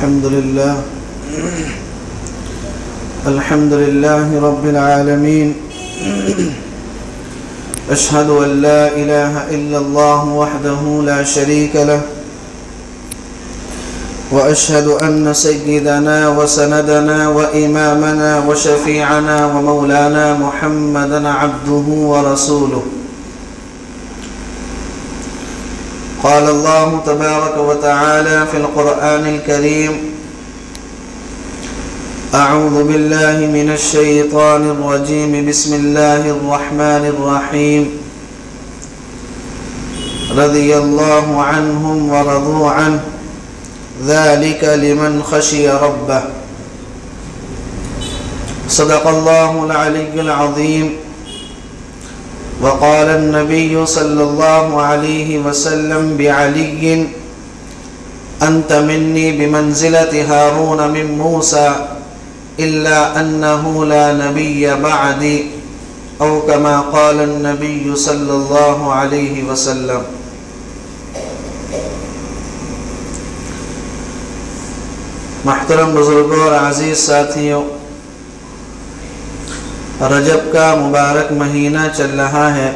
الحمد لله رب العالمين. أشهد أن لا إله إلا الله وحده لا شريك له، وأشهد أن سيدنا وسندنا وإمامنا وشفيعنا ومولانا محمدا عبده ورسوله. قال الله تبارك وتعالى في القرآن الكريم: أعوذ بالله من الشيطان الرجيم. بسم الله الرحمن الرحيم. رضي الله عنهم ورضوا عنه، ذلك لمن خشي ربه. صدق الله العلي العظيم. وقال النبي صلى الله عليه وسلم بعلي: أنت مني بمنزلة هارون من موسى، إلا أنه لا نبي بعدي، أو كما قال النبي صلى الله عليه وسلم. محترم بزرگوں اور عزیز ساتھیوں، رجب کا مبارک مہینہ چل رہا ہے.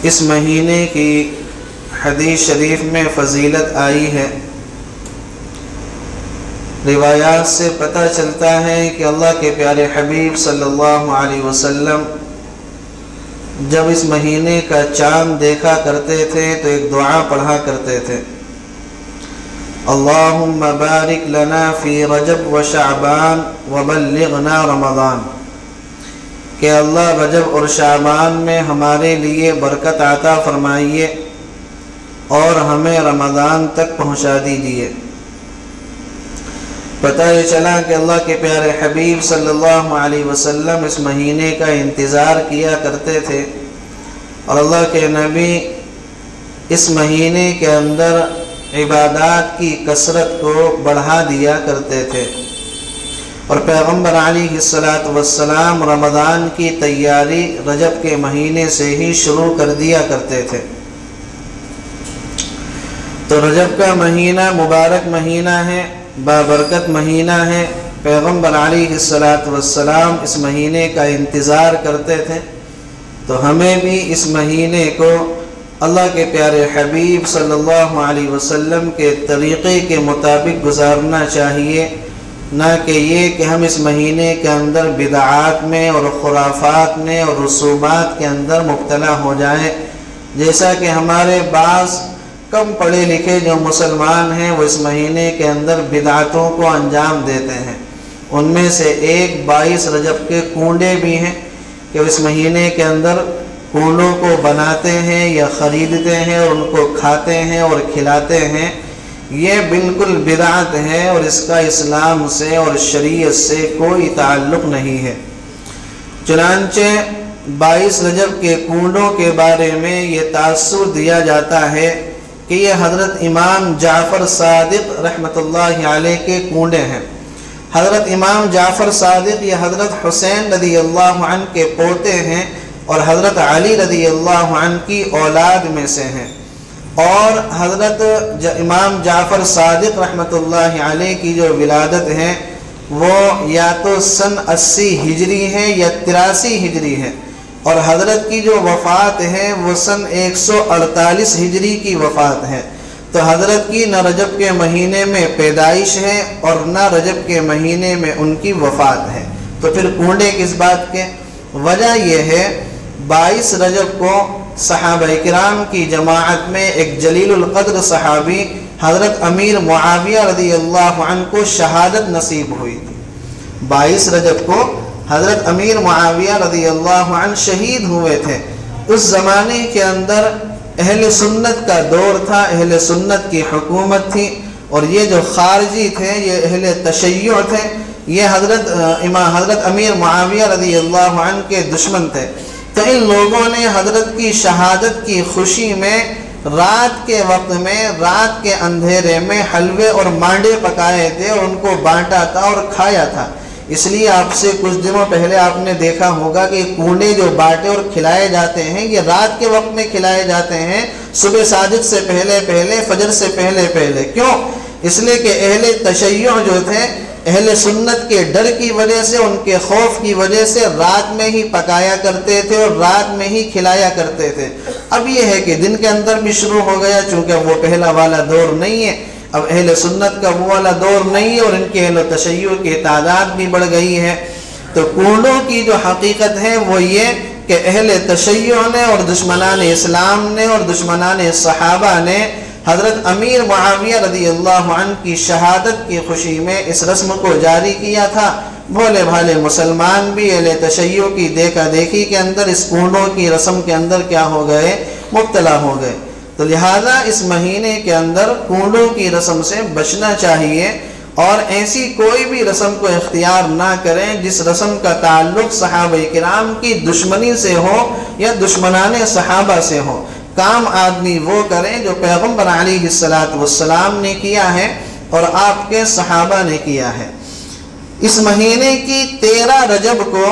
اس مہینے کی حدیث شریف میں فضیلت آئی ہے. روایات سے پتہ چلتا ہے کہ اللہ کے پیارے حبیب صلی اللہ علیہ وسلم جب اس مہینے کا چاند دیکھا کرتے تھے تو ایک دعا پڑھا کرتے تھے: اللہم بارک لنا فی رجب و شعبان وبلغنا رمضان. کہ اللہ رجب اور شعبان میں ہمارے لیے برکت عطا فرمائیے اور ہمیں رمضان تک پہنچا دیجیے. پتہ یہ چلا کہ اللہ کے پیارے حبیب صلی اللہ علیہ وسلم اس مہینے کا انتظار کیا کرتے تھے، اور اللہ کے نبی اس مہینے کے اندر عبادات کی کثرت کو بڑھا دیا کرتے تھے. اور پیغمبر علیہ السلام رمضان کی تیاری رجب کے مہینے سے ہی شروع کر دیا کرتے تھے. تو رجب کا مہینہ مبارک مہینہ ہے، بابرکت مہینہ ہے. پیغمبر علیہ السلام اس مہینے کا انتظار کرتے تھے. تو ہمیں بھی اس مہینے کو اللہ کے پیارے حبیب صلی اللہ علیہ وسلم کے طریقے کے مطابق گزارنا چاہیے، نہ کہ یہ کہ ہم اس مہینے کے اندر بدعات میں اور خرافات میں اور رسومات کے اندر مبتلا ہو جائیں. جیسا کہ ہمارے بعض کم پڑھے لکھے جو مسلمان ہیں وہ اس مہینے کے اندر بدعتوں کو انجام دیتے ہیں. ان میں سے ایک 22 رجب کے کنڈے بھی ہیں کہ اس مہینے کے اندر کنڈوں کو بناتے ہیں یا خریدتے ہیں اور ان کو کھاتے ہیں اور کھلاتے ہیں. یہ بالکل بدعت ہے اور اس کا اسلام سے اور شریعت سے کوئی تعلق نہیں ہے. چنانچہ 22 رجب کے کنڈوں کے بارے میں یہ تاثر دیا جاتا ہے کہ یہ حضرت امام جعفر صادق رحمۃ اللہ علیہ کے کنڈے ہیں. حضرت امام جعفر صادق یہ حضرت حسین رضی اللہ عنہ کے پوتے ہیں اور حضرت علی رضی اللہ عنہ کی اولاد میں سے ہیں. اور حضرت امام جعفر صادق رحمۃ اللہ علیہ کی جو ولادت ہے وہ یا تو سن 80 ہجری ہے یا 83 ہجری ہے، اور حضرت کی جو وفات ہے وہ سن 148 ہجری کی وفات ہے. تو حضرت کی نہ رجب کے مہینے میں پیدائش ہے اور نہ رجب کے مہینے میں ان کی وفات ہے. تو پھر کنڈے کس بات کے؟ وجہ یہ ہے 22 رجب کو صحابہ کرام کی جماعت میں ایک جلیل القدر صحابی حضرت امیر معاویہ رضی اللہ عنہ کو شہادت نصیب ہوئی تھی. 22 رجب کو حضرت امیر معاویہ رضی اللہ عنہ شہید ہوئے تھے. اس زمانے کے اندر اہل سنت کا دور تھا، اہل سنت کی حکومت تھی، اور یہ جو خارجی تھے یہ اہل تشیع تھے. یہ حضرت امیر معاویہ رضی اللہ عنہ کے دشمن تھے. تو ان لوگوں نے حضرت کی شہادت کی خوشی میں رات کے وقت میں، رات کے اندھیرے میں حلوے اور مانڈے پکائے تھے اور ان کو بانٹا تھا اور کھایا تھا. اس لیے آپ سے کچھ دنوں پہلے آپ نے دیکھا ہوگا کہ کونے جو بانٹے اور کھلائے جاتے ہیں یہ رات کے وقت میں کھلائے جاتے ہیں، صبح صادق سے پہلے پہلے، فجر سے پہلے پہلے. کیوں؟ اس لیے کہ اہل تشیع جو تھے اہل سنت کے ڈر کی وجہ سے، ان کے خوف کی وجہ سے رات میں ہی پکایا کرتے تھے اور رات میں ہی کھلایا کرتے تھے۔ اب یہ ہے کہ دن کے اندر بھی شروع ہو گیا، چونکہ وہ پہلا والا دور نہیں ہے، اب اہل سنت کا وہ والا دور نہیں ہے اور ان کے اہل تشیع کی تعداد بھی بڑھ گئی ہے۔ تو کنڈوں کی جو حقیقت ہے وہ یہ کہ اہل تشیع نے اور دشمنان اسلام نے اور دشمنان صحابہ نے حضرت امیر معاویہ رضی اللہ عنہ کی شہادت کی خوشی میں اس رسم کو جاری کیا تھا۔ بھولے بھالے مسلمان بھی اہل تشیع کی دیکھا دیکھی کے اندر اس کنڈوں کی رسم کے اندر کیا ہو گئے؟ مبتلا ہو گئے۔ تو لہذا اس مہینے کے اندر کنڈوں کی رسم سے بچنا چاہیے اور ایسی کوئی بھی رسم کو اختیار نہ کریں جس رسم کا تعلق صحابہ کرام کی دشمنی سے ہو یا دشمنان صحابہ سے ہو۔ کام آدمی وہ کریں جو پیغمبر علیہ السلام نے کیا ہے اور آپ کے صحابہ نے کیا ہے۔ اس مہینے کی 13 رجب کو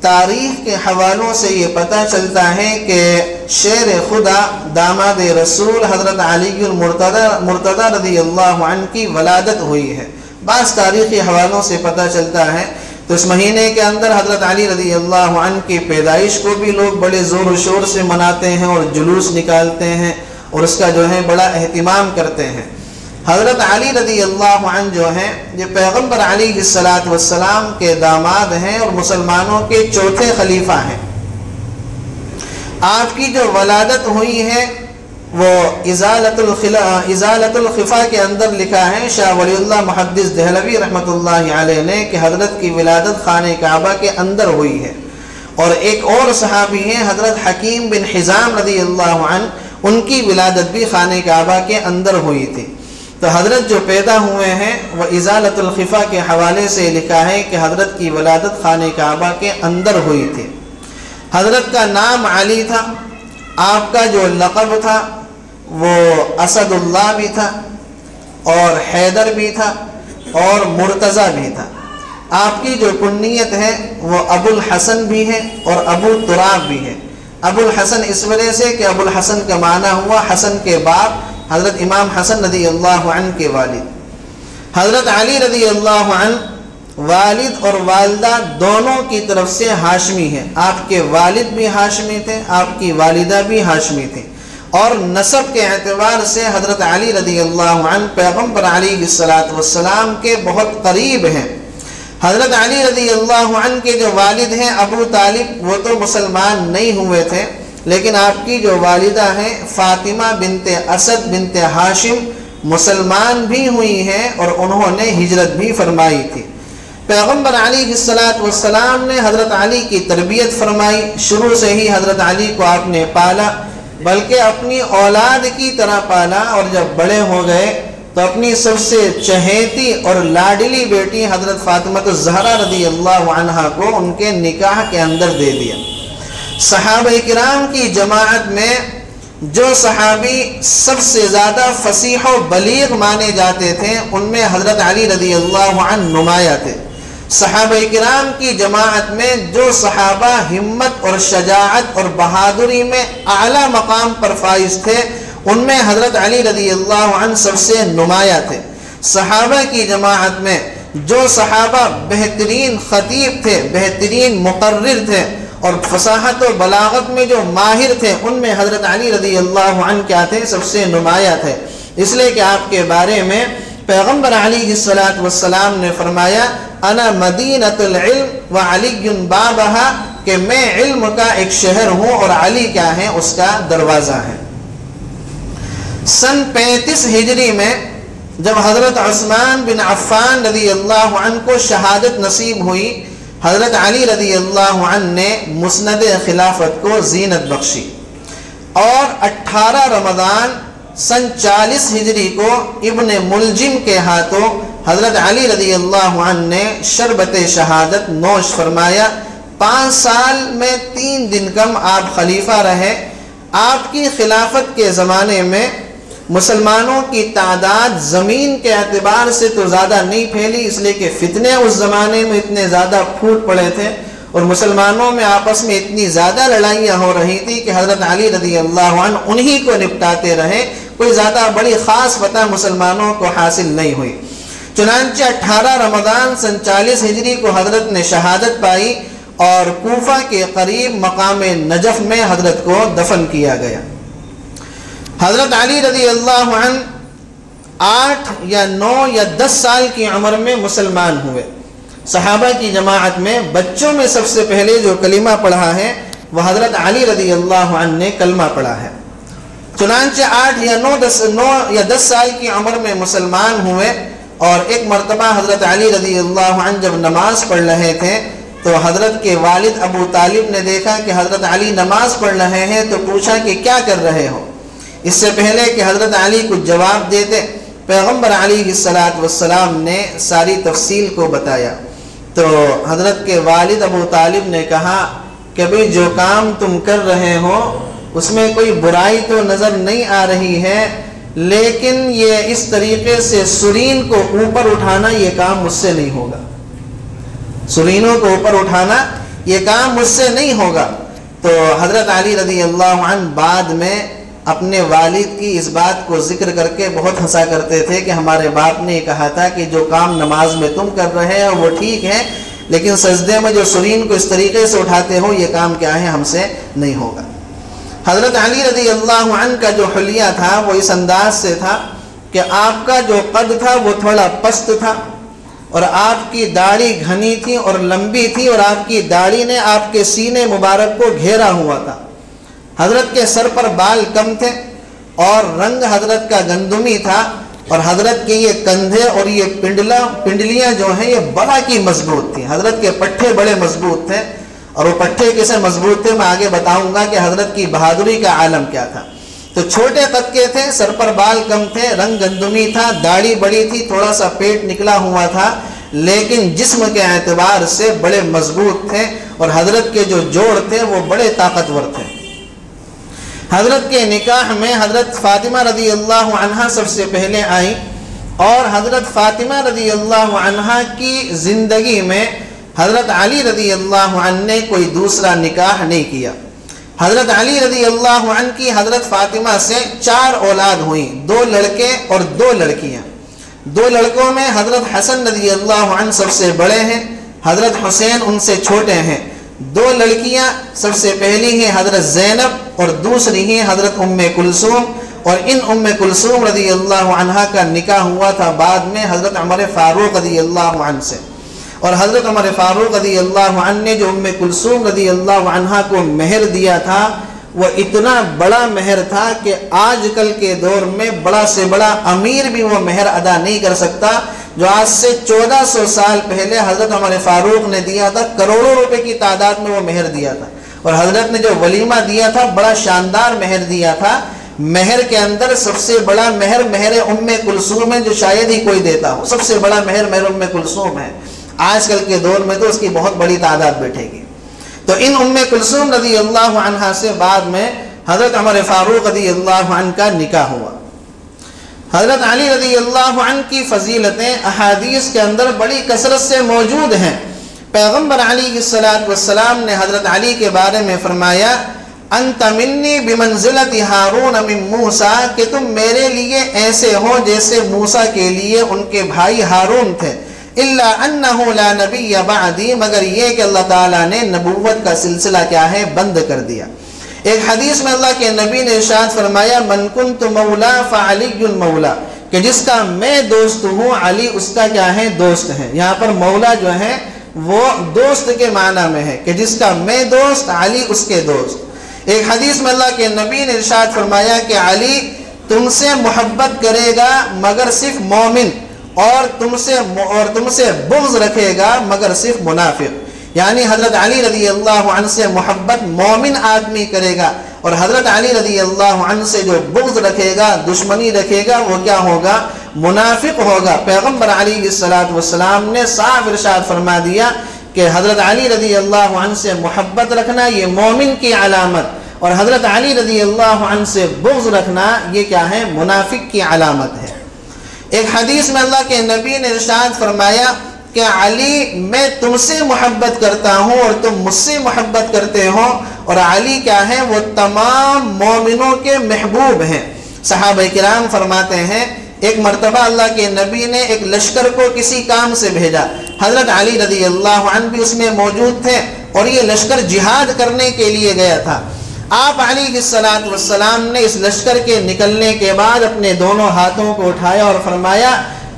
تاریخ کے حوالوں سے یہ پتہ چلتا ہے کہ شیر خدا داماد رسول حضرت علی المرتضی رضی اللہ عنہ کی ولادت ہوئی ہے۔ بعض تاریخی حوالوں سے پتہ چلتا ہے تو اس مہینے کے اندر حضرت علی رضی اللہ عنہ کی پیدائش کو بھی لوگ بڑے زور و شور سے مناتے ہیں اور جلوس نکالتے ہیں اور اس کا جو ہے بڑا اہتمام کرتے ہیں۔ حضرت علی رضی اللہ عنہ جو ہیں یہ پیغمبر علیہ السلام کے داماد ہیں اور مسلمانوں کے چوتھے خلیفہ ہیں۔ آپ کی جو ولادت ہوئی ہے وہ ازالت الخفا کے اندر لکھا ہے، شاہ ولی اللہ محدث دہلوی رحمۃ اللہ علیہ نے، کہ حضرت کی ولادت خانہ کعبہ کے اندر ہوئی ہے۔ اور ایک اور صحابی ہیں حضرت حکیم بن حزام رضی اللہ عنہ، ان کی ولادت بھی خانہ کعبہ کے اندر ہوئی تھی۔ تو حضرت جو پیدا ہوئے ہیں وہ ازالت الخفا کے حوالے سے لکھا ہے کہ حضرت کی ولادت خانہ کعبہ کے اندر ہوئی تھی۔ حضرت کا نام علی تھا، آپ کا جو لقب تھا وہ اسد اللہ بھی تھا اور حیدر بھی تھا اور مرتضی بھی تھا۔ آپ کی جو کنیت ہے وہ ابو الحسن بھی ہے اور ابو تراب بھی ہے۔ ابو الحسن اس وجہ سے کہ ابو الحسن کا معنی ہوا حسن کے باپ، حضرت امام حسن رضی اللہ عنہ کے والد۔ حضرت علی رضی اللہ عنہ والد اور والدہ دونوں کی طرف سے ہاشمی ہیں، آپ کے والد بھی ہاشمی تھے، آپ کی والدہ بھی ہاشمی تھے، اور نسب کے اعتبار سے حضرت علی رضی اللہ عنہ پیغمبر علیہ السلام کے بہت قریب ہیں۔ حضرت علی رضی اللہ عنہ کے جو والد ہیں ابو طالب، وہ تو مسلمان نہیں ہوئے تھے، لیکن آپ کی جو والدہ ہیں فاطمہ بنت اسد بنت ہاشم مسلمان بھی ہوئی ہیں اور انہوں نے ہجرت بھی فرمائی تھی۔ پیغمبر علیہ السلام نے حضرت علی کی تربیت فرمائی، شروع سے ہی حضرت علی کو آپ نے پالا، بلکہ اپنی اولاد کی طرح پالا، اور جب بڑے ہو گئے تو اپنی سب سے چہیتی اور لاڈلی بیٹی حضرت فاطمہ الزہرا رضی اللہ عنہا کو ان کے نکاح کے اندر دے دیا۔ صحابہ کرام کی جماعت میں جو صحابی سب سے زیادہ فصیح و بلیغ مانے جاتے تھے ان میں حضرت علی رضی اللہ عنہ نمایاں تھے۔ صحابہ کرام کی جماعت میں جو صحابہ ہمت اور شجاعت اور بہادری میں اعلیٰ مقام پر فائز تھے ان میں حضرت علی رضی اللہ عنہ سب سے نمایاں تھے۔ صحابہ کی جماعت میں جو صحابہ بہترین خطیب تھے، بہترین مقرر تھے اور فصاحت و بلاغت میں جو ماہر تھے ان میں حضرت علی رضی اللہ عنہ کیا تھے؟ سب سے نمایاں تھے، اس لیے کہ آپ کے بارے میں پیغمبر علیہ السلام نے فرمایا انا مدینۃ العلم وعلی بابہا، کہ میں علم کا ایک شہر ہوں اور علی کیا ہے؟ اس کا دروازہ ہے۔ سن 35 ہجری میں جب حضرت عثمان بن عفان رضی اللہ عنہ کو شہادت نصیب ہوئی، حضرت علی رضی اللہ عنہ نے مسند خلافت کو زینت بخشی، اور 18 رمضان سن 40 ہجری کو ابن ملجم کے ہاتھوں حضرت علی رضی اللہ عنہ نے شربت شہادت نوش فرمایا۔ 5 سال میں 3 دن کم آپ خلیفہ رہے۔ آپ کی خلافت کے زمانے میں مسلمانوں کی تعداد زمین کے اعتبار سے تو زیادہ نہیں پھیلی، اس لیے کہ فتنے اس زمانے میں اتنے زیادہ پھوٹ پڑے تھے اور مسلمانوں میں آپس میں اتنی زیادہ لڑائیاں ہو رہی تھی کہ حضرت علی رضی اللہ عنہ انہی کو نپٹاتے رہے، کوئی زیادہ بڑی خاص فتح مسلمانوں کو حاصل نہیں ہوئی۔ چنانچہ 18 رمضان سن 40 ہجری کو حضرت نے شہادت پائی اور کوفہ کے قریب مقام نجف میں حضرت کو دفن کیا گیا۔ حضرت علی رضی اللہ عنہ 8 یا 9 یا 10 سال کی عمر میں مسلمان ہوئے۔ صحابہ کی جماعت میں بچوں میں سب سے پہلے جو کلمہ پڑھا ہے وہ حضرت علی رضی اللہ عنہ نے کلمہ پڑھا ہے۔ چنانچہ 8 یا 9 یا 10 سال کی عمر میں مسلمان ہوئے، اور ایک مرتبہ حضرت علی رضی اللہ عنہ جب نماز پڑھ رہے تھے تو حضرت کے والد ابو طالب نے دیکھا کہ حضرت علی نماز پڑھ رہے ہیں، تو پوچھا کہ کیا کر رہے ہو؟ اس سے پہلے کہ حضرت علی کچھ جواب دیتے، پیغمبر علیہ السلام نے ساری تفصیل کو بتایا۔ تو حضرت کے والد ابو طالب نے کہا کہ بھئی جو کام تم کر رہے ہو اس میں کوئی برائی تو نظر نہیں آ رہی ہے، لیکن یہ اس طریقے سے سرین کو اوپر اٹھانا یہ کام مجھ سے نہیں ہوگا، سرینوں کو اوپر اٹھانا یہ کام مجھ سے نہیں ہوگا۔ تو حضرت علی رضی اللہ عنہ بعد میں اپنے والد کی اس بات کو ذکر کر کے بہت ہنسا کرتے تھے کہ ہمارے باپ نے کہا تھا کہ جو کام نماز میں تم کر رہے ہو وہ ٹھیک ہے، لیکن سجدے میں جو سرین کو اس طریقے سے اٹھاتے ہو یہ کام کیا ہے، ہم سے نہیں ہوگا۔ حضرت علی رضی اللہ عنہ کا جو حلیہ تھا وہ اس انداز سے تھا کہ آپ کا جو قد تھا وہ تھوڑا پست تھا، اور آپ کی داڑھی گھنی تھی اور لمبی تھی، اور آپ کی داڑھی نے آپ کے سینے مبارک کو گھیرا ہوا تھا۔ حضرت کے سر پر بال کم تھے اور رنگ حضرت کا گندمی تھا، اور حضرت کے یہ کندھے اور یہ پنڈلیاں جو ہیں یہ بڑا کی مضبوط تھیں۔ حضرت کے پٹھے بڑے مضبوط تھے، اور وہ پٹھے کیسے مضبوط تھے میں آگے بتاؤں گا کہ حضرت کی بہادری کا عالم کیا تھا۔ تو چھوٹے قد کے تھے، سر پر بال کم تھے، رنگ گندمی تھا، داڑھی بڑی تھی، تھوڑا سا پیٹ نکلا ہوا تھا، لیکن جسم کے اعتبار سے بڑے مضبوط تھے، اور حضرت کے جو جوڑ تھے وہ بڑے طاقتور تھے۔ حضرت کے نکاح میں حضرت فاطمہ رضی اللہ عنہا سب سے پہلے آئیں، اور حضرت فاطمہ رضی اللہ عنہا کی زندگی میں حضرت علی رضی اللہ عنہ نے کوئی دوسرا نکاح نہیں کیا۔ حضرت علی رضی اللہ عنہ کی حضرت فاطمہ سے 4 اولاد ہوئیں، 2 لڑکے اور 2 لڑکیاں۔ 2 لڑکوں میں حضرت حسن رضی اللہ عنہ سب سے بڑے ہیں، حضرت حسین ان سے چھوٹے ہیں۔ 2 لڑکیاں، سب سے پہلی ہیں حضرت زینب اور دوسری ہیں حضرت ام کلثوم، اور ان ام کلثوم رضی اللہ عنہا کا نکاح ہوا تھا بعد میں حضرت عمر فاروق رضی اللہ عنہ سے، اور حضرت عمر فاروق رضی اللہ عنہ نے جو ام کلثوم رضی اللہ عنہا کو مہر دیا تھا وہ اتنا بڑا مہر تھا کہ آج کل کے دور میں بڑا سے بڑا امیر بھی وہ مہر ادا نہیں کر سکتا، جو آج سے 1400 سال پہلے حضرت عمر فاروق نے دیا تھا، کروڑوں روپے کی تعداد میں وہ مہر دیا تھا۔ اور حضرت نے جو ولیمہ دیا تھا بڑا شاندار مہر دیا تھا۔ مہر کے اندر سب سے بڑا مہر ام کلثوم ہے، جو شاید ہی کوئی دیتا ہو، سب سے بڑا مہر ام کلثوم ہے۔ آج کل کے دور میں تو اس کی بہت بڑی تعداد بیٹھے گی۔ تو ان ام کلثوم رضی اللہ عنہا سے بعد میں حضرت عمر فاروق رضی اللہ عنہ کا نکاح ہوا۔ حضرت علی رضی اللہ عنہ کی فضیلتیں احادیث کے اندر بڑی کثرت سے موجود ہیں۔ پیغمبر علیہ السلام نے حضرت علی کے بارے میں فرمایا، انت منی بمنزلت ہارون من موسیٰ، کہ تم میرے لیے ایسے ہو جیسے موسیٰ کے لیے ان کے بھائی ہارون تھے، الا انہ لا نبی بعدی، مگر یہ کہ اللہ تعالیٰ نے نبوت کا سلسلہ کیا ہے، بند کر دیا۔ ایک حدیث میں اللہ کے نبی نے ارشاد فرمایا، من کنت مولا فعلی مولا، کہ جس کا میں دوست ہوں علی اس کا کیا ہے، دوست ہے۔ یہاں پر مولا جو ہے وہ دوست کے معنی میں ہے، کہ جس کا میں دوست علی اس کے دوست۔ ایک حدیث میں اللہ کے نبی نے ارشاد فرمایا کہ علی تم سے محبت کرے گا مگر صرف مومن، اور تم سے بغض رکھے گا مگر صرف منافق۔ یعنی حضرت علی رضی اللہ عنہ سے محبت مومن آدمی کرے گا، اور حضرت علی رضی اللہ عنہ سے جو بغض رکھے گا، دشمنی رکھے گا، وہ کیا ہوگا، منافق ہوگا۔ پیغمبر علیہ السلام نے صاف ارشاد فرما دیا کہ حضرت علی رضی اللہ عنہ سے محبت رکھنا یہ مومن کی علامت، اور حضرت علی رضی اللہ عنہ سے بغض رکھنا یہ کیا ہے، منافق کی علامت ہے۔ ایک حدیث میں اللہ کے نبی نے ارشاد فرمایا کہ علی میں تم سے محبت کرتا ہوں اور تم مجھ سے محبت کرتے ہو، اور علی کیا ہے، وہ تمام مومنوں کے محبوب ہیں۔ صحابہ کرام فرماتے ہیں ایک مرتبہ اللہ کے نبی نے ایک لشکر کو کسی کام سے بھیجا، حضرت علی رضی اللہ عنہ بھی اس میں موجود تھے اور یہ لشکر جہاد کرنے کے لیے گیا تھا۔ آپ علیہ السلام نے اس لشکر کے نکلنے کے بعد اپنے دونوں ہاتھوں کو اٹھایا اور فرمایا،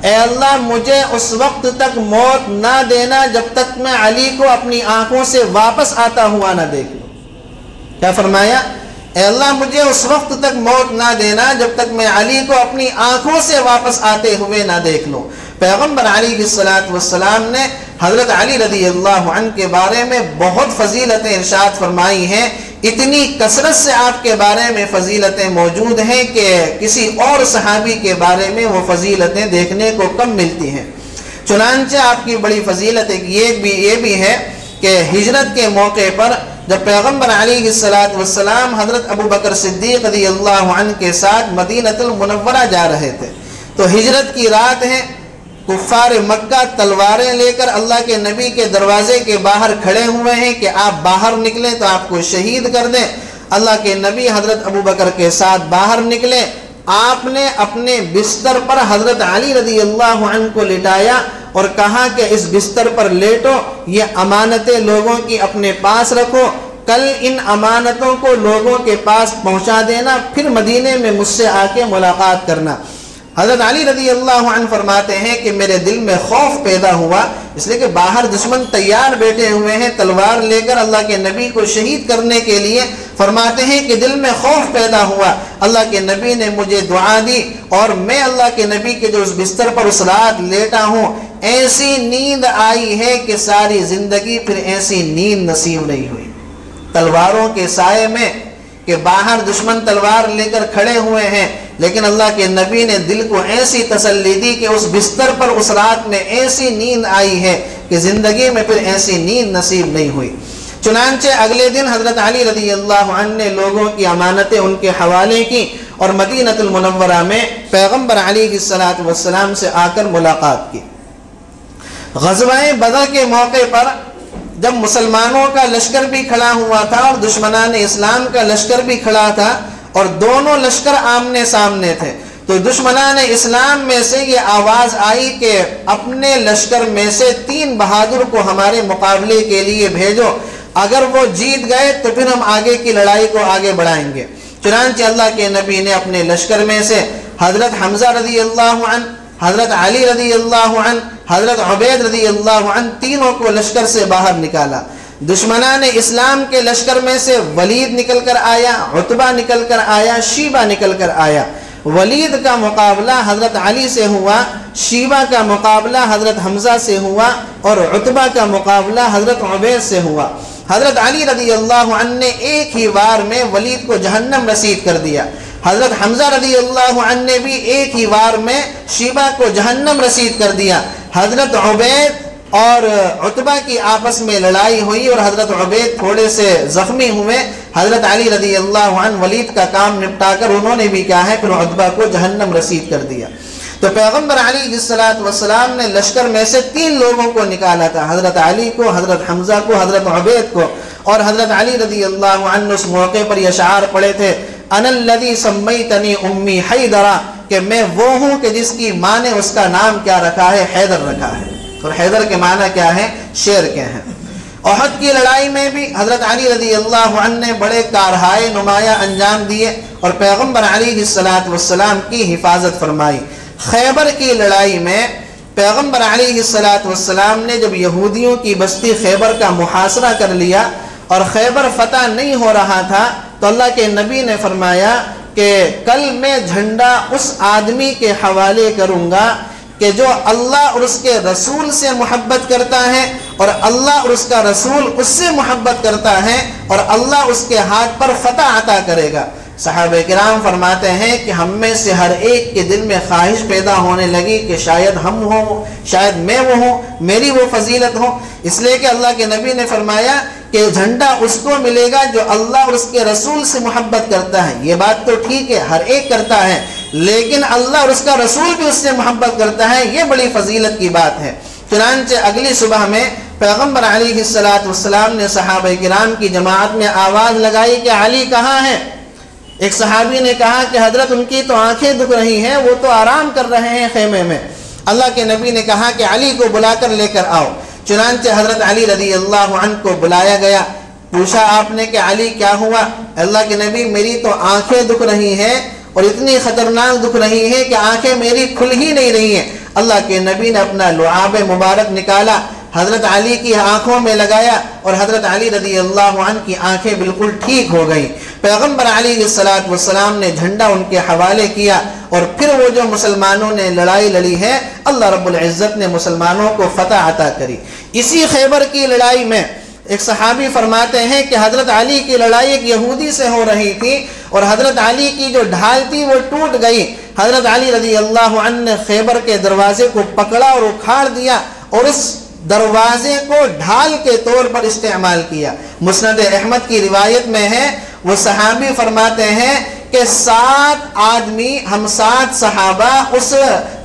اے اللہ مجھے اس وقت تک موت نہ دینا جب تک میں علی کو اپنی آنکھوں سے واپس آتا ہوا نہ دیکھ لوں۔ کیا فرمایا؟ اے اللہ مجھے اس وقت تک موت نہ دینا جب تک میں علی کو اپنی آنکھوں سے واپس آتے ہوئے نہ دیکھ لوں۔ پیغمبر علیہ السلام نے حضرت علی رضی اللہ عنہ کے بارے میں بہت فضیلتیں ارشاد فرمائی ہیں، اتنی کثرت سے آپ کے بارے میں فضیلتیں موجود ہیں کہ کسی اور صحابی کے بارے میں وہ فضیلتیں دیکھنے کو کم ملتی ہیں۔ چنانچہ آپ کی بڑی فضیلت یہ بھی ہے کہ ہجرت کے موقع پر جب پیغمبر علیہ السلام حضرت ابو بکر صدیق رضی اللہ عنہ کے ساتھ مدینہ المنورہ جا رہے تھے تو ہجرت کی رات ہے، کفار مکہ تلواریں لے کر اللہ کے نبی کے دروازے کے باہر کھڑے ہوئے ہیں کہ آپ باہر نکلیں تو آپ کو شہید کر دیں۔ اللہ کے نبی حضرت ابو بکر کے ساتھ باہر نکلے، آپ نے اپنے بستر پر حضرت علی رضی اللہ عنہ کو لٹایا اور کہا کہ اس بستر پر لیٹو، یہ امانتیں لوگوں کی اپنے پاس رکھو، کل ان امانتوں کو لوگوں کے پاس پہنچا دینا، پھر مدینے میں مجھ سے آ کے ملاقات کرنا۔ حضرت علی رضی اللہ عنہ فرماتے ہیں کہ میرے دل میں خوف پیدا ہوا، اس لیے کہ باہر دشمن تیار بیٹھے ہوئے ہیں تلوار لے کر اللہ کے نبی کو شہید کرنے کے لیے۔ فرماتے ہیں کہ دل میں خوف پیدا ہوا، اللہ کے نبی نے مجھے دعا دی اور میں اللہ کے نبی کے جو اس بستر پر اس رات لیٹا ہوں، ایسی نیند آئی ہے کہ ساری زندگی پھر ایسی نیند نصیب نہیں ہوئی۔ تلواروں کے سائے میں کہ باہر دشمن تلوار لے کر کھڑے ہوئے ہیں، لیکن اللہ کے نبی نے دل کو ایسی تسلی دی کہ اس بستر پر اس رات میں ایسی نیند آئی ہے کہ زندگی میں پھر ایسی نیند نصیب نہیں ہوئی۔ چنانچہ اگلے دن حضرت علی رضی اللہ عنہ نے لوگوں کی امانتیں ان کے حوالے کی اور مدینہ المنورہ میں پیغمبر علیہ السلام سے آ کر ملاقات کی۔ غزوہ بدر کے موقع پر جب مسلمانوں کا لشکر بھی کھڑا ہوا تھا اور دشمنان اسلام کا لشکر بھی کھڑا تھا اور دونوں لشکر آمنے سامنے تھے، تو دشمنان اسلام میں سے یہ آواز آئی کہ اپنے لشکر میں سے 3 بہادر کو ہمارے مقابلے کے لیے بھیجو، اگر وہ جیت گئے تو پھر ہم آگے کی لڑائی کو آگے بڑھائیں گے۔ چنانچہ اللہ کے نبی نے اپنے لشکر میں سے حضرت حمزہ رضی اللہ عنہ، حضرت علی رضی اللہ عنہ، حضرت عبید رضی اللہ عنہ، تینوں کو لشکر سے باہر نکالا۔ دشمنان اسلام کے لشکر میں سے ولید نکل کر آیا، عتبہ نکل کر آیا، شیبہ نکل کر آیا۔ ولید کا مقابلہ حضرت علی سے ہوا، شیبہ کا مقابلہ حضرت حمزہ سے ہوا اور عتبہ کا مقابلہ حضرت عبید سے ہوا۔ حضرت علی رضی اللہ عنہ نے ایک ہی وار میں ولید کو جہنم رسید کر دیا، حضرت حمزہ رضی اللہ عنہ نے بھی ایک ہی وار میں شیبہ کو جہنم رسید کر دیا۔ حضرت عبید اور عتبہ کی آپس میں لڑائی ہوئی اور حضرت عبید تھوڑے سے زخمی ہوئے، حضرت علی رضی اللہ عنہ ولید کا کام نپٹا کر انہوں نے بھی کیا ہے پھر عتبہ کو جہنم رسید کر دیا۔ تو پیغمبر علیہ السلام نے لشکر میں سے 3 لوگوں کو نکالا تھا، حضرت علی کو، حضرت حمزہ کو، حضرت عبید کو، اور حضرت علی رضی اللہ عنہ اس موقع پر یہ اشعار پڑھے تھے، انا الذی سمیتنی امی حیدرا، کہ میں وہ ہوں کہ جس کی ماں نے اس کا نام کیا رکھا ہے، حیدر رکھا ہے۔ اور حیدر کے معنی کیا ہے، شیر کے ہیں۔ احد کی لڑائی میں بھی حضرت علی رضی اللہ عنہ نے بڑے کارہائے نمایاں انجام دیے اور پیغمبر علیہ السلام کی حفاظت فرمائی۔ خیبر کی لڑائی میں پیغمبر علیہ السلام نے جب یہودیوں کی بستی خیبر کا محاصرہ کر لیا اور خیبر فتح نہیں ہو رہا تھا تو اللہ کے نبی نے فرمایا کہ کل میں جھنڈا اس آدمی کے حوالے کروں گا کہ جو اللہ اور اس کے رسول سے محبت کرتا ہے اور اللہ اور اس کا رسول اس سے محبت کرتا ہے اور اللہ اس کے ہاتھ پر فتح عطا کرے گا۔ صحابہ کرام فرماتے ہیں کہ ہم میں سے ہر ایک کے دل میں خواہش پیدا ہونے لگی کہ شاید ہم ہوں، شاید میں وہ ہوں، میری وہ فضیلت ہو، اس لیے کہ اللہ کے نبی نے فرمایا کہ جھنڈا اس کو ملے گا جو اللہ اور اس کے رسول سے محبت کرتا ہے۔ یہ بات تو ٹھیک ہے، ہر ایک کرتا ہے، لیکن اللہ اور اس کا رسول بھی اس سے محبت کرتا ہے، یہ بڑی فضیلت کی بات ہے۔ چنانچہ اگلی صبح میں پیغمبر علیہ السلام نے صحابہ کرام کی جماعت میں آواز لگائی کہ علی کہاں ہے؟ ایک صحابی نے کہا کہ حضرت ان کی تو آنکھیں دکھ رہی ہیں، وہ تو آرام کر رہے ہیں خیمے میں۔ اللہ کے نبی نے کہا کہ علی کو بلا کر لے کر آؤ۔ چنانچہ حضرت علی رضی اللہ عنہ کو بلایا گیا۔ پوچھا آپ نے کہ علی کیا ہوا؟ اللہ کے نبی میری تو آنکھیں دکھ رہی ہیں اور اتنی خطرناک دکھ رہی ہیں کہ آنکھیں میری کھل ہی نہیں رہی ہیں۔ اللہ کے نبی نے اپنا لعاب مبارک نکالا، حضرت علی کی آنکھوں میں لگایا اور حضرت علی رضی اللہ عنہ کی آنکھیں بالکل ٹھیک ہو گئیں۔ پیغمبر علیہ السلام نے جھنڈا ان کے حوالے کیا اور پھر وہ جو مسلمانوں نے لڑائی لڑی ہے، اللہ رب العزت نے مسلمانوں کو فتح عطا کری۔ اسی خیبر کی لڑائی میں ایک صحابی فرماتے ہیں کہ حضرت علی کی لڑائی ایک یہودی سے ہو رہی تھی اور حضرت علی کی جو ڈھال تھی وہ ٹوٹ گئی۔ حضرت علی رضی اللہ عنہ نے خیبر کے دروازے کو پکڑا اور اکھاڑ دیا اور اس دروازے کو ڈھال کے طور پر استعمال کیا۔ مسند احمد کی روایت میں ہے، وہ صحابی فرماتے ہیں کہ 7 آدمی، ہم 7 صحابہ اس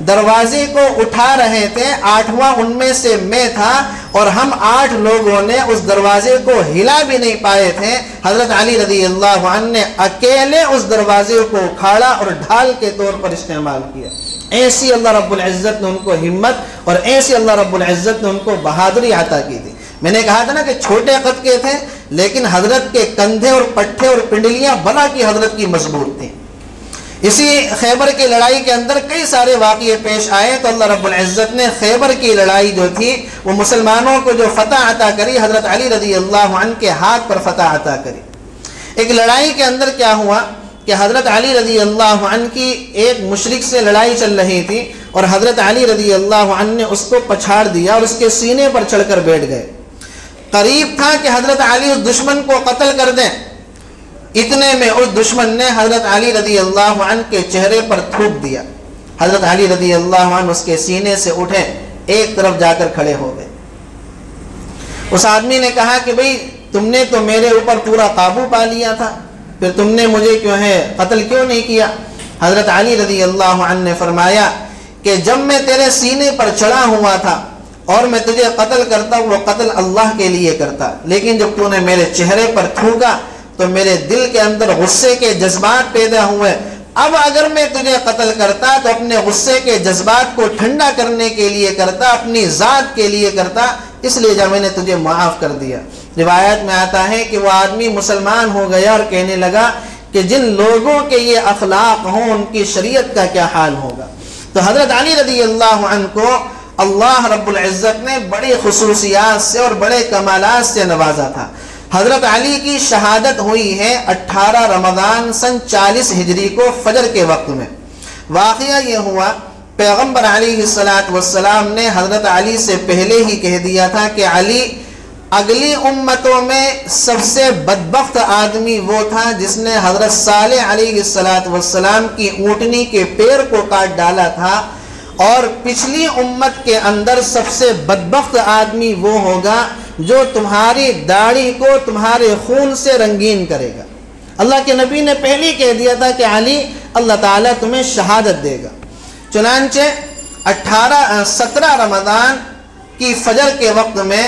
دروازے کو اٹھا رہے تھے، 8واں ان میں سے میں تھا اور ہم 8 لوگوں نے اس دروازے کو ہلا بھی نہیں پائے تھے۔ حضرت علی رضی اللہ عنہ نے اکیلے اس دروازے کو اکھاڑا اور ڈھال کے طور پر استعمال کیا۔ ایسی اللہ رب العزت نے ان کو ہمت اور ایسی اللہ رب العزت نے ان کو بہادری عطا کی تھی۔ میں نے کہا تھا نا کہ چھوٹے قد کے تھے لیکن حضرت کے کندھے اور پٹھے اور پنڈلیاں بلا کی حضرت کی مضبوط تھیں۔ اسی خیبر کی لڑائی کے اندر کئی سارے واقعے پیش آئے تو اللہ رب العزت نے خیبر کی لڑائی جو تھی وہ مسلمانوں کو جو فتح عطا کری، حضرت علی رضی اللہ عنہ کے ہاتھ پر فتح عطا کری۔ ایک لڑائی کے اندر کیا ہوا کہ حضرت علی رضی اللہ عنہ کی ایک مشرک سے لڑائی چل رہی تھی اور حضرت علی رضی اللہ عنہ نے اس کو پچھاڑ دیا اور اس کے سینے پر چڑھ کر بیٹھ گئے۔ قریب تھا کہ حضرت علی اس دشمن کو قتل کر دیں، اتنے میں اس دشمن نے حضرت علی رضی اللہ عنہ کے چہرے پر تھوک دیا۔ حضرت علی رضی اللہ عنہ اس کے سینے سے اٹھے، ایک طرف جا کر کھڑے ہو گئے۔ اس آدمی نے کہا کہ بھئی تم نے تو میرے اوپر پورا قابو پا لیا تھا، پھر تم نے مجھے کیوں ہے قتل کیوں نہیں کیا؟ حضرت علی رضی اللہ عنہ نے فرمایا کہ جب میں تیرے سینے پر چڑھا ہوا تھا اور میں تجھے قتل کرتا وہ قتل اللہ کے لیے کرتا، لیکن جب تو نے میرے چہرے پر تھوکا تو میرے دل کے اندر غصے کے جذبات پیدا ہوئے۔ اب اگر میں تجھے قتل کرتا تو اپنے غصے کے جذبات کو ٹھنڈا کرنے کے لیے کرتا، اپنی ذات کے لیے کرتا، اس لیے جب میں نے تجھے معاف کر دیا۔ روایت میں آتا ہے کہ وہ آدمی مسلمان ہو گیا اور کہنے لگا کہ جن لوگوں کے یہ اخلاق ہوں ان کی شریعت کا کیا حال ہوگا۔ تو حضرت علی رضی اللہ عنہ کو اللہ رب العزت نے بڑی خصوصیات سے اور بڑے کمالات سے نوازا تھا۔ حضرت علی کی شہادت ہوئی ہے 18 رمضان سن 40 ہجری کو فجر کے وقت میں۔ واقعہ یہ ہوا، پیغمبر علیہ السلام نے حضرت علی سے پہلے ہی کہہ دیا تھا کہ علی اگلی امتوں میں سب سے بدبخت آدمی وہ تھا جس نے حضرت صالح علیہ السلام کی اونٹنی کے پیر کو کاٹ ڈالا تھا، اور پچھلی امت کے اندر سب سے بدبخت آدمی وہ ہوگا جو تمہاری داڑھی کو تمہارے خون سے رنگین کرے گا۔ اللہ کے نبی نے پہلے کہہ دیا تھا کہ علی اللہ تعالیٰ تمہیں شہادت دے گا۔ چنانچہ 17 رمضان کی فجر کے وقت میں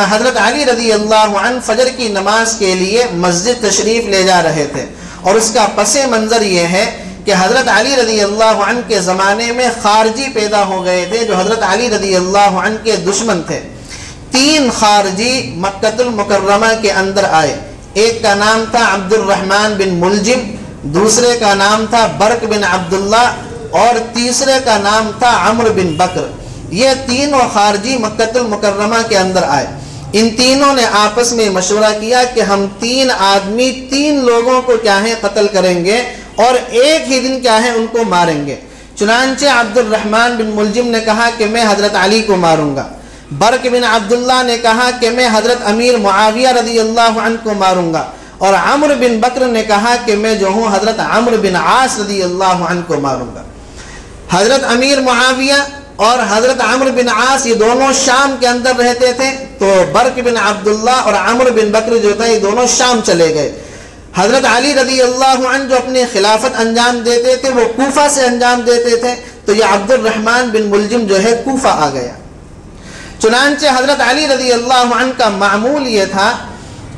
حضرت علی رضی اللہ عنہ فجر کی نماز کے لیے مسجد تشریف لے جا رہے تھے، اور اس کا پس منظر یہ ہے کہ حضرت علی رضی اللہ عنہ کے زمانے میں خارجی پیدا ہو گئے تھے جو حضرت علی رضی اللہ عنہ کے دشمن تھے۔ 3 خارجی مکہ المکرمہ کے اندر آئے، ایک کا نام تھا عبد الرحمن بن ملجم، دوسرے کا نام تھا برق بن عبداللہ اور تیسرے کا نام تھا عمرو بن بکر۔ یہ تینوں خارجی مکہ المکرمہ کے اندر آئے۔ ان تینوں نے آپس میں مشورہ کیا کہ ہم 3 آدمی 3 لوگوں کو کیا ہے قتل کریں گے اور ایک ہی دن کیا ہے ان کو ماریں گے۔ چنانچہ عبد الرحمن بن ملجم نے کہا کہ میں حضرت علی کو ماروں گا، برق بن عبداللہ نے کہا کہ میں حضرت امیر معاویہ رضی اللہ عنہ کو ماروں گا، اور عمرو بن بکر نے کہا کہ میں جو ہوں حضرت عمرو بن عاص رضی اللہ عنہ کو ماروں گا۔ حضرت امیر معاویہ اور حضرت عمرو بن عاص یہ دونوں شام کے اندر رہتے تھے، تو برق بن عبداللہ اور عمرو بن بکر جو تھا یہ دونوں شام چلے گئے۔ حضرت علی رضی اللہ عنہ جو اپنی خلافت انجام دیتے تھے وہ کوفہ سے انجام دیتے تھے، تو یہ عبد الرحمن بن ملجم جو ہے کوفہ آ گیا۔ چنانچہ حضرت علی رضی اللہ عنہ کا معمول یہ تھا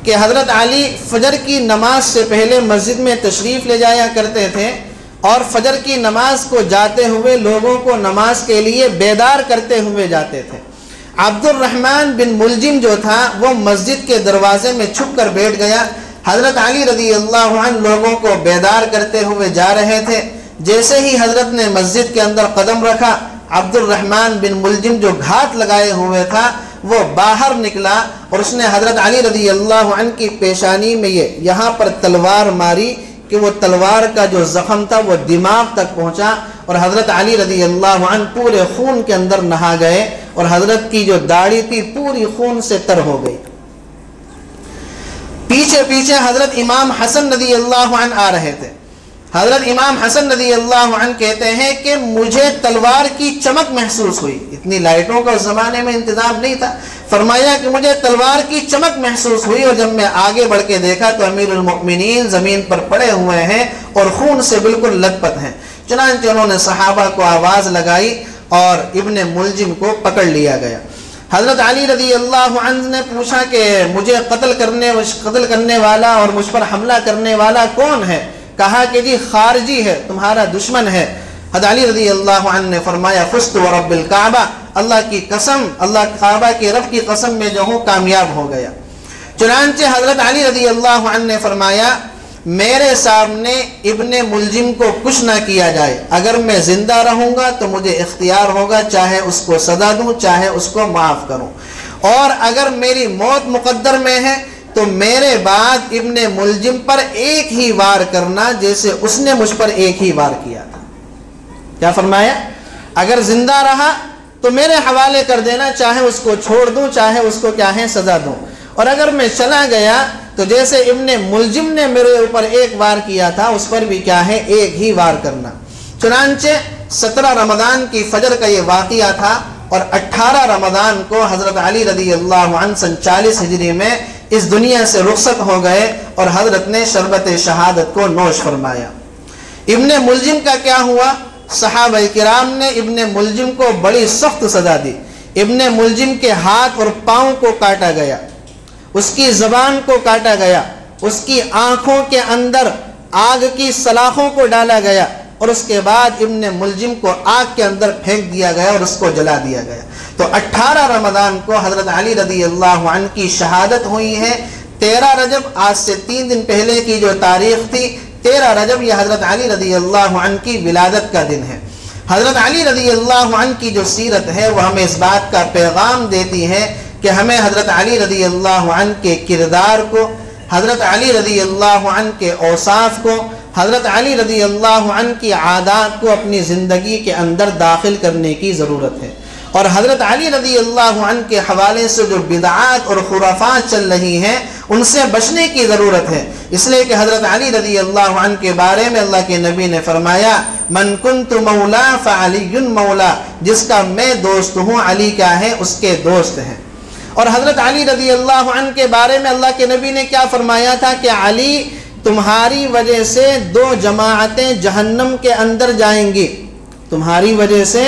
کہ حضرت علی فجر کی نماز سے پہلے مسجد میں تشریف لے جایا کرتے تھے اور فجر کی نماز کو جاتے ہوئے لوگوں کو نماز کے لیے بیدار کرتے ہوئے جاتے تھے۔ عبد الرحمن بن ملجم جو تھا وہ مسجد کے دروازے میں چھپ کر بیٹھ گیا۔ حضرت علی رضی اللہ عنہ لوگوں کو بیدار کرتے ہوئے جا رہے تھے۔ جیسے ہی حضرت نے مسجد کے اندر قدم رکھا، عبد الرحمن بن ملجم جو گھات لگائے ہوئے تھا وہ باہر نکلا اور اس نے حضرت علی رضی اللہ عنہ کی پیشانی میں یہاں پر تلوار ماری کہ وہ تلوار کا جو زخم تھا وہ دماغ تک پہنچا اور حضرت علی رضی اللہ عنہ پورے خون کے اندر نہا گئے اور حضرت کی جو داڑھی تھی پوری خون سے تر ہو گئی۔ پیچھے پیچھے حضرت امام حسن رضی اللہ عنہ آ رہے تھے۔ حضرت امام حسن رضی اللہ عنہ کہتے ہیں کہ مجھے تلوار کی چمک محسوس ہوئی، اتنی لائٹوں کا اس زمانے میں انتظام نہیں تھا، فرمایا کہ مجھے تلوار کی چمک محسوس ہوئی اور جب میں آگے بڑھ کے دیکھا تو امیر المؤمنین زمین پر پڑے ہوئے ہیں اور خون سے بالکل لت پت ہیں۔ چنانچہ انہوں نے صحابہ کو آواز لگائی اور ابن ملجم کو پکڑ لیا گیا۔ حضرت علی رضی اللہ عنہ نے پوچھا کہ مجھے قتل کرنے والا اور مجھ پر حملہ کرنے والا کون ہے؟ کہا کہ جی خارجی ہے، تمہارا دشمن ہے۔ حضرت علی رضی اللہ عنہ نے فرمایا فزت ورب الکعبہ، اللہ کی قسم، اللہ کعبہ کے رب کی قسم میں جو ہوں کامیاب ہو گیا۔ چنانچہ حضرت علی رضی اللہ عنہ نے فرمایا میرے سامنے ابن ملجم کو کچھ نہ کیا جائے، اگر میں زندہ رہوں گا تو مجھے اختیار ہوگا چاہے اس کو سزا دوں چاہے اس کو معاف کروں، اور اگر میری موت مقدر میں ہے تو میرے بعد ابن ملجم پر ایک ہی وار کرنا جیسے اس نے مجھ پر ایک ہی وار کیا تھا۔ کیا فرمایا؟ اگر زندہ رہا تو میرے حوالے کر دینا، چاہے اس کو چھوڑ دوں چاہے اس کو کیا ہے سزا دوں، اور اگر میں چلا گیا تو جیسے ابن ملجم نے میرے اوپر ایک وار کیا تھا اس پر بھی کیا ہے ایک ہی وار کرنا۔ چنانچہ 17 رمضان کی فجر کا یہ واقعہ تھا اور 18 رمضان کو حضرت علی رضی اللہ عنہ سن 40 ہجری میں اس دنیا سے رخصت ہو گئے اور حضرت نے شربت شہادت کو نوش فرمایا۔ ابن ملجم کا کیا ہوا؟ صحابہ کرام نے ابن ملجم کو بڑی سخت سزا دی۔ ابن ملجم کے ہاتھ اور پاؤں کو کاٹا گیا، اس کی زبان کو کاٹا گیا، اس کی آنکھوں کے اندر آگ کی سلاخوں کو ڈالا گیا اور اس کے بعد ابن ملجم کو آگ کے اندر پھینک دیا گیا اور اس کو جلا دیا گیا۔ تو 18 رمضان کو حضرت علی رضی اللہ عنہ کی شہادت ہوئی ہے۔ 13 رجب آج سے 3 دن پہلے کی جو تاریخ تھی 13 رجب، یہ حضرت علی رضی اللہ عنہ کی ولادت کا دن ہے۔ حضرت علی رضی اللہ عنہ کی جو سیرت ہے وہ ہمیں اس بات کا پیغام دیتی ہے کہ ہمیں حضرت علی رضی اللہ عنہ کے کردار کو، حضرت علی رضی اللہ عنہ کے اوصاف کو، حضرت علی رضی اللہ عنہ کی عادات کو اپنی زندگی کے اندر داخل کرنے کی ضرورت ہے، اور حضرت علی رضی اللہ عنہ کے حوالے سے جو بدعات اور خرافات چل رہی ہیں ان سے بچنے کی ضرورت ہے۔ اس لیے کہ حضرت علی رضی اللہ عنہ کے بارے میں اللہ کے نبی نے فرمایا من کنت مولا فعلی مولا، جس کا میں دوست ہوں علی کیا ہے اس کے دوست ہیں۔ اور حضرت علی رضی اللہ عنہ کے بارے میں اللہ کے نبی نے کیا فرمایا تھا کہ علی تمہاری وجہ سے 2 جماعتیں جہنم کے اندر جائیں گی، تمہاری وجہ سے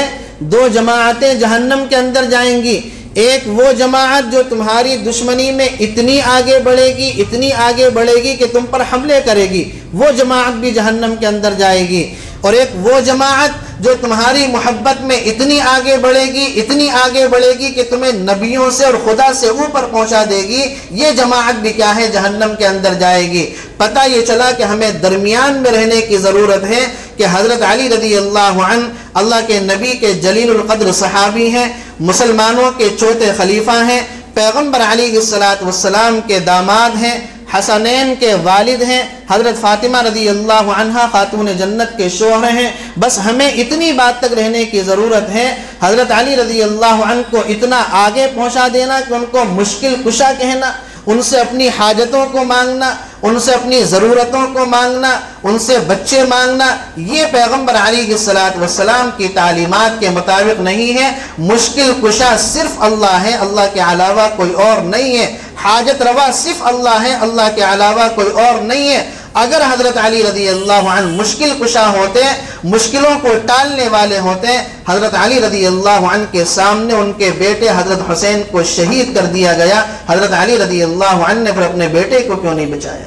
2 جماعتیں جہنم کے اندر جائیں گی۔ ایک وہ جماعت جو تمہاری دشمنی میں اتنی آگے بڑھے گی، اتنی آگے بڑھے گی کہ تم پر حملے کرے گی، وہ جماعت بھی جہنم کے اندر جائے گی، اور ایک وہ جماعت جو تمہاری محبت میں اتنی آگے بڑھے گی، اتنی آگے بڑھے گی کہ تمہیں نبیوں سے اور خدا سے اوپر پہنچا دے گی، یہ جماعت بھی کیا ہے جہنم کے اندر جائے گی۔ پتہ یہ چلا کہ ہمیں درمیان میں رہنے کی ضرورت ہے کہ حضرت علی رضی اللہ عنہ اللہ کے نبی کے جلیل القدر صحابی ہیں، مسلمانوں کے چوتھے خلیفہ ہیں، پیغمبر علیہ السلام کے داماد ہیں، حسنین کے والد ہیں، حضرت فاطمہ رضی اللہ عنہا خاتون جنت کے شوہر ہیں۔ بس ہمیں اتنی بات تک رہنے کی ضرورت ہے، حضرت علی رضی اللہ عنہ کو اتنا آگے پہنچا دینا کہ ان کو مشکل کشا کہنا، ان سے اپنی حاجتوں کو مانگنا، ان سے اپنی ضرورتوں کو مانگنا، ان سے بچے مانگنا، یہ پیغمبر علیہ السلام کی تعلیمات کے مطابق نہیں ہے۔ مشکل کشا صرف اللہ ہے، اللہ کے علاوہ کوئی اور نہیں ہے۔ حاجت روا صرف اللہ ہے، اللہ کے علاوہ کوئی اور نہیں ہے۔ اگر حضرت علی رضی اللہ عنہ مشکل کشا ہوتے، مشکلوں کو ٹالنے والے ہوتے، حضرت علی رضی اللہ عنہ کے سامنے ان کے بیٹے حضرت حسین کو شہید کر دیا گیا، حضرت علی رضی اللہ عنہ نے پھر اپنے بیٹے کو کیوں نہیں بچایا؟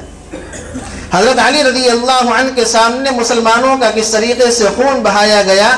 حضرت علی رضی اللہ عنہ کے سامنے مسلمانوں کا کس طریقے سے خون بہایا گیا،